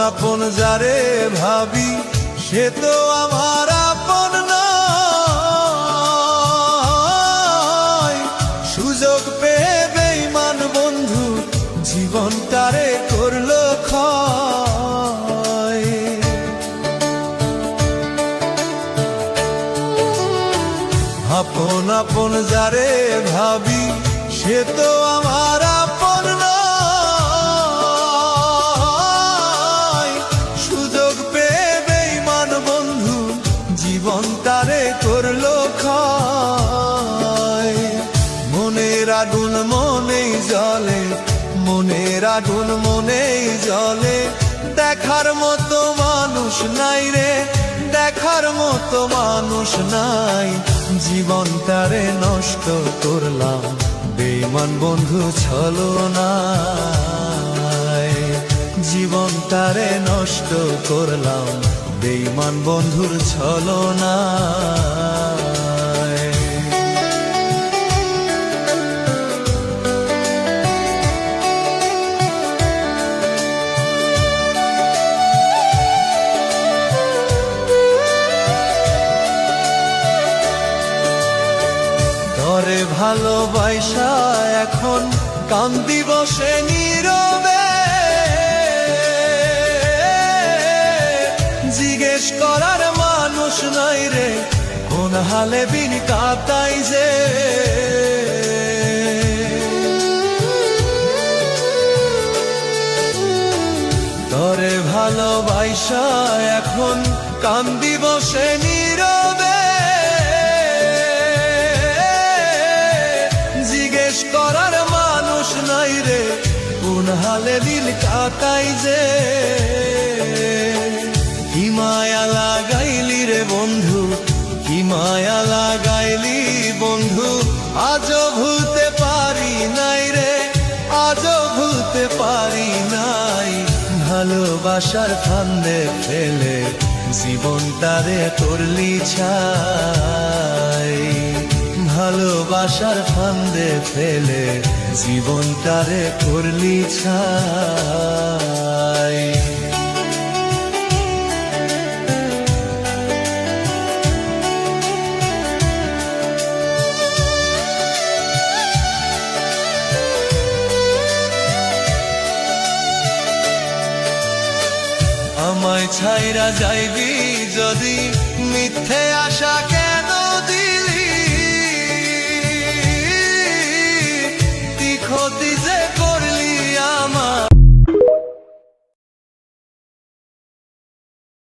আপন যারে ভাবি সে তো আমার আপন নয়। সুযোগ পেয়ে বেঈমান বন্ধু জীবনটারে করলো ক্ষয়। আপন যারে ভাবি সে তো আমার আপন নয়। সুযোগ পেয়ে বেঈমান বন্ধু জীবনটারে করলো ক্ষয়। মনের আগুন মনেই জ্বলে, মনের আগুন মনেই জ্বলে, দেখার মতো মানুষ নাই রে, দেখার মতো মানুষ নাই। জীবনটারে নষ্ট করলাম বেঈমান বন্ধু ছলনায়। জীবনটারে নষ্ট করলাম বেঈমান বন্ধুর ছলনায়। তরে ভালোবাসা এখন কান্দি বসে নীরবে, জিজ্ঞেস করার মানুষ নাই রে কোন হালে বিন কাটাই যে। তরে ভালোবাসা এখন কান্দি বসে নীরবে, করার মানুষ নাই রে কোন হালে দিল কাটাই যে। কি মায়া লাগাইলি রে বন্ধু, কি মায়া লাগাইলি বন্ধু, আজও ভুলতে পারি নাই রে, আজও ভুলতে পারি নাই। ভালোবাসার ফান্দে ফেলে জীবনটারে করলি ছাই। ভালোবাসার ফান্দে ফেলে জীবনটারে করলি ছাই। আমায় ছাইরা যাইবি যদি মিথ্যে আশাকে